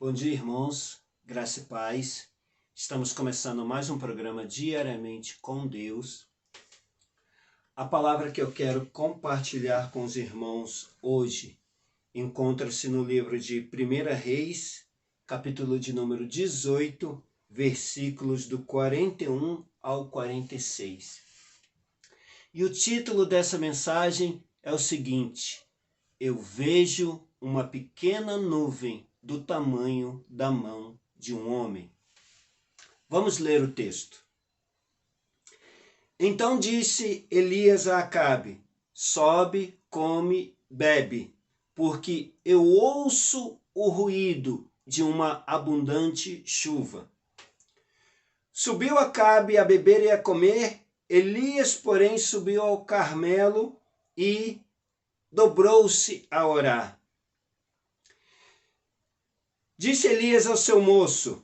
Bom dia, irmãos, graça e paz. Estamos começando mais um programa Diariamente com Deus. A palavra que eu quero compartilhar com os irmãos hoje encontra-se no livro de 1 Reis, capítulo de número 18, versículos do 41 ao 46. E o título dessa mensagem é o seguinte: Eu vejo uma pequena nuvem do tamanho da mão de um homem. Vamos ler o texto. Então disse Elias a Acabe: Sobe, come, bebe, porque eu ouço o ruído de uma abundante chuva. Subiu Acabe a beber e a comer. Elias, porém, subiu ao Carmelo e dobrou-se a orar. Disse Elias ao seu moço: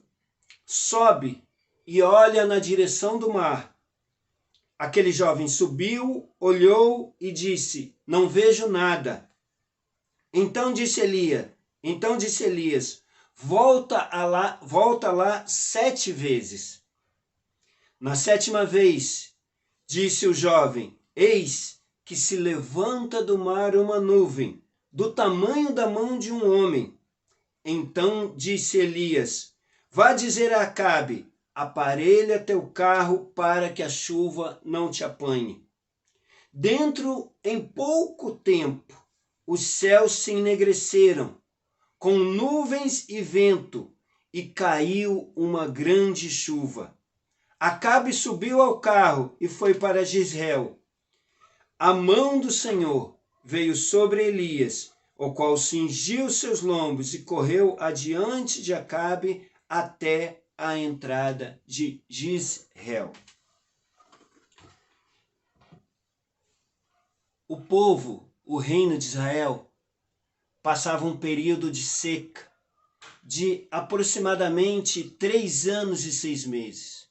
Sobe e olha na direção do mar. Aquele jovem subiu, olhou e disse: Não vejo nada. Então disse Elias: Volta lá 7 vezes. Na 7ª vez, disse o jovem: Eis que se levanta do mar uma nuvem, do tamanho da mão de um homem. Então disse Elias: Vá dizer a Acabe: Aparelha teu carro para que a chuva não te apanhe. Em pouco tempo, os céus se enegreceram, com nuvens e vento, e caiu uma grande chuva. Acabe subiu ao carro e foi para Jezreel. A mão do Senhor veio sobre Elias, o qual cingiu seus lombos e correu adiante de Acabe até a entrada de Jezreel. O povo, o reino de Israel, passava um período de seca de aproximadamente 3 anos e 6 meses.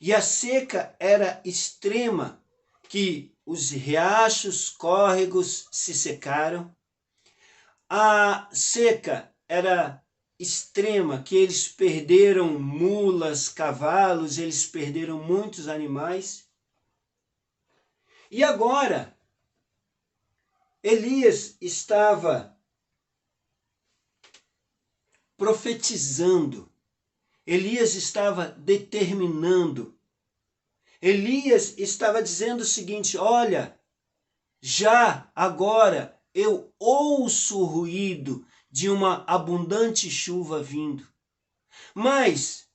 E a seca era extrema, que os riachos, córregos se secaram. A seca era extrema, que eles perderam mulas, cavalos, eles perderam muitos animais. E agora, Elias estava profetizando, Elias estava determinando, Elias estava dizendo o seguinte: olha, já agora eu ouço o ruído de uma abundante chuva vindo. Mas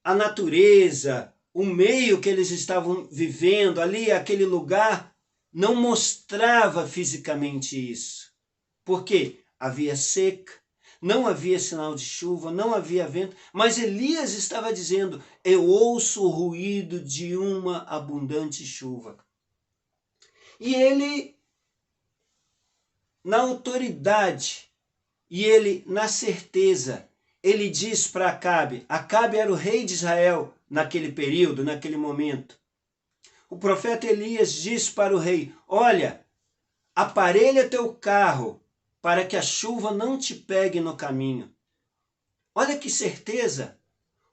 a natureza, o meio que eles estavam vivendo ali, aquele lugar, não mostrava fisicamente isso. Porque havia seca, não havia sinal de chuva, não havia vento, mas Elias estava dizendo: eu ouço o ruído de uma abundante chuva. E ele, na autoridade, e ele, na certeza, ele diz para Acabe: Acabe era o rei de Israel naquele período, naquele momento. O profeta Elias diz para o rei: olha, aparelha teu carro para que a chuva não te pegue no caminho. Olha que certeza,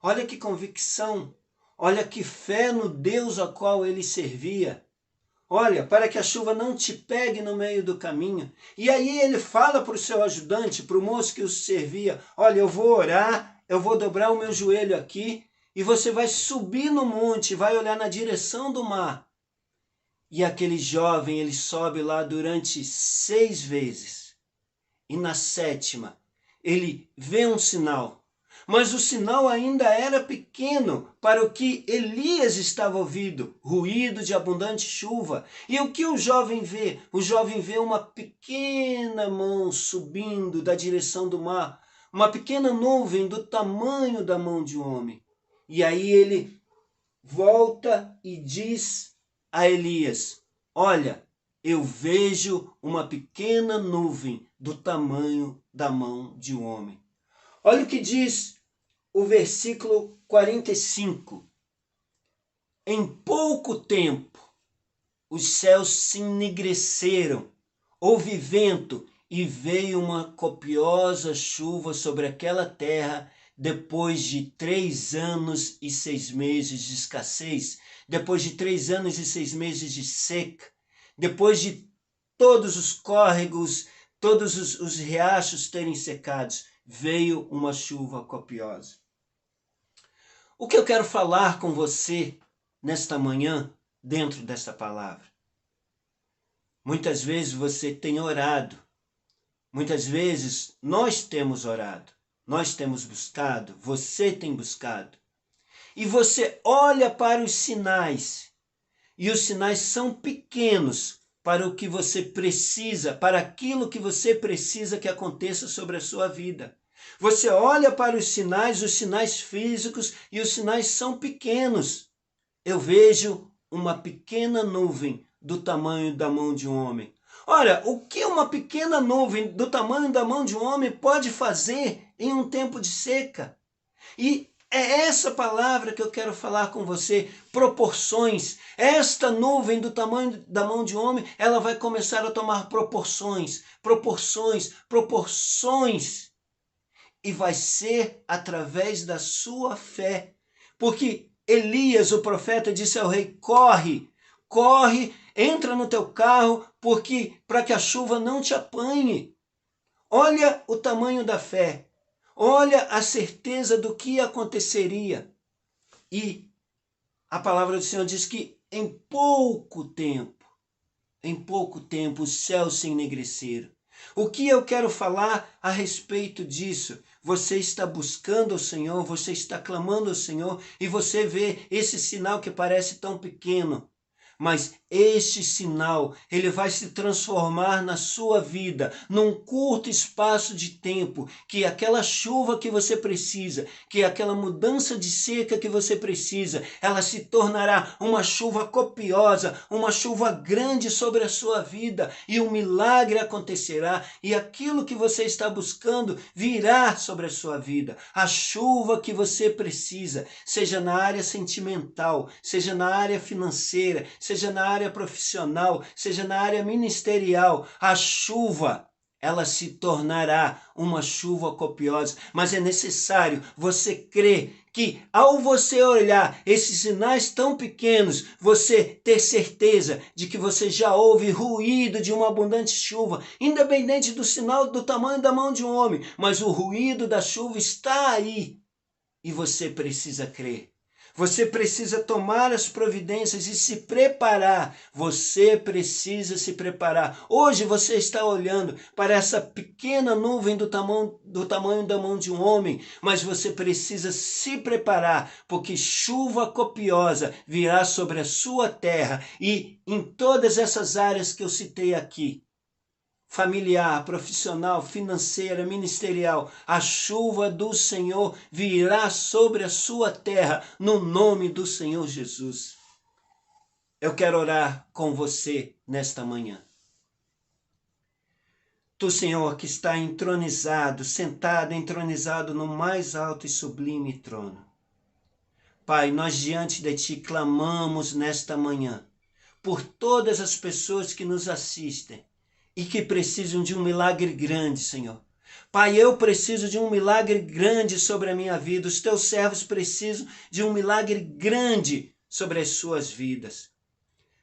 olha que convicção, olha que fé no Deus a qual ele servia. Olha, para que a chuva não te pegue no meio do caminho. E aí ele fala para o seu ajudante, para o moço que o servia: olha, eu vou orar, eu vou dobrar o meu joelho aqui, e você vai subir no monte, vai olhar na direção do mar. E aquele jovem, ele sobe lá durante 6 vezes. E na 7ª, ele vê um sinal. Mas o sinal ainda era pequeno para o que Elias estava ouvindo, ruído de abundante chuva. E o que o jovem vê? O jovem vê uma pequena mão subindo da direção do mar, uma pequena nuvem do tamanho da mão de um homem. E aí ele volta e diz a Elias: olha, eu vejo uma pequena nuvem do tamanho da mão de um homem. Olha o que diz o versículo 45. Em pouco tempo, os céus se enegreceram, houve vento e veio uma copiosa chuva sobre aquela terra depois de 3 anos e 6 meses de escassez, depois de 3 anos e 6 meses de seca, depois de todos os córregos, todos os riachos terem secados, veio uma chuva copiosa. O que eu quero falar com você nesta manhã, dentro desta palavra? Muitas vezes você tem orado, muitas vezes nós temos orado, nós temos buscado, você tem buscado. E você olha para os sinais, e os sinais são pequenos para o que você precisa, para aquilo que você precisa que aconteça sobre a sua vida. Você olha para os sinais físicos, e os sinais são pequenos. Eu vejo uma pequena nuvem do tamanho da mão de um homem. Ora, o que uma pequena nuvem do tamanho da mão de um homem pode fazer em um tempo de seca? E é essa palavra que eu quero falar com você, proporções. Esta nuvem do tamanho da mão de um homem, ela vai começar a tomar proporções. E vai ser através da sua fé. Porque Elias, o profeta, disse ao rei: corre, entra no teu carro, porque para que a chuva não te apanhe. Olha o tamanho da fé. Olha a certeza do que aconteceria. E a palavra do Senhor diz que em pouco tempo os céus se enegreceram. O que eu quero falar a respeito disso? Você está buscando o Senhor, você está clamando ao Senhor e você vê esse sinal que parece tão pequeno. Mas este sinal, ele vai se transformar na sua vida, num curto espaço de tempo, que aquela chuva que você precisa, que aquela mudança de seca que você precisa, ela se tornará uma chuva copiosa, uma chuva grande sobre a sua vida, e um milagre acontecerá, e aquilo que você está buscando virá sobre a sua vida. A chuva que você precisa, seja na área sentimental, seja na área financeira, seja na área profissional, seja na área ministerial, a chuva, ela se tornará uma chuva copiosa. Mas é necessário você crer que ao você olhar esses sinais tão pequenos, você ter certeza de que você já ouve ruído de uma abundante chuva, independente do sinal do tamanho da mão de um homem, mas o ruído da chuva está aí e você precisa crer. Você precisa tomar as providências e se preparar. Você precisa se preparar. Hoje você está olhando para essa pequena nuvem do tamanho da mão de um homem, mas você precisa se preparar, porque chuva copiosa virá sobre a sua terra e em todas essas áreas que eu citei aqui. Familiar, profissional, financeira, ministerial, a chuva do Senhor virá sobre a sua terra, no nome do Senhor Jesus. Eu quero orar com você nesta manhã. Tu, Senhor, que está entronizado, sentado, entronizado no mais alto e sublime trono. Pai, nós diante de Ti clamamos nesta manhã por todas as pessoas que nos assistem, e que precisam de um milagre grande, Senhor. Pai, eu preciso de um milagre grande sobre a minha vida. Os teus servos precisam de um milagre grande sobre as suas vidas.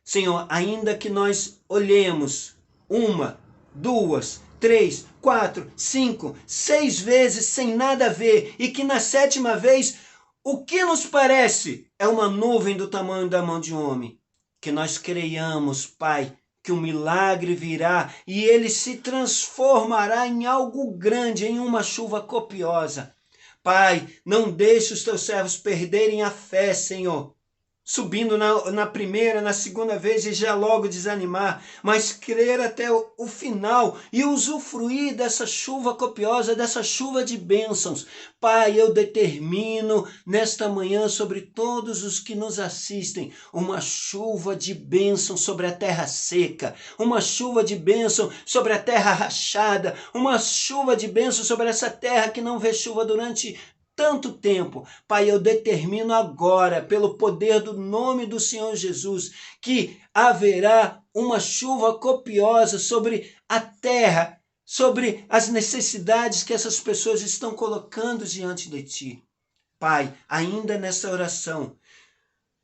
Senhor, ainda que nós olhemos 1, 2, 3, 4, 5, 6 vezes sem nada ver, e que na 7ª vez o que nos parece é uma nuvem do tamanho da mão de um homem. Que nós creiamos, Pai, que um milagre virá e ele se transformará em algo grande, em uma chuva copiosa. Pai, não deixe os teus servos perderem a fé, Senhor, subindo na primeira, na 2ª vez e já logo desanimar, mas crer até o final e usufruir dessa chuva copiosa, dessa chuva de bênçãos. Pai, eu determino nesta manhã sobre todos os que nos assistem, uma chuva de bênção sobre a terra seca, uma chuva de bênção sobre a terra rachada, uma chuva de bênção sobre essa terra que não vê chuva durante tanto tempo. Pai, eu determino agora, pelo poder do nome do Senhor Jesus, que haverá uma chuva copiosa sobre a terra, sobre as necessidades que essas pessoas estão colocando diante de ti. Pai, ainda nessa oração,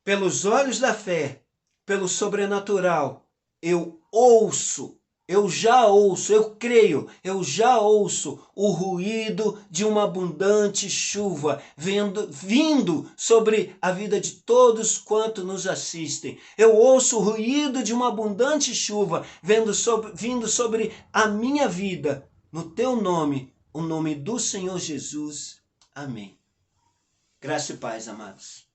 pelos olhos da fé, pelo sobrenatural, eu já ouço o ruído de uma abundante chuva vindo sobre a vida de todos quanto nos assistem. Eu ouço o ruído de uma abundante chuva vindo sobre a minha vida. No teu nome, o nome do Senhor Jesus. Amém. Graça e paz, amados.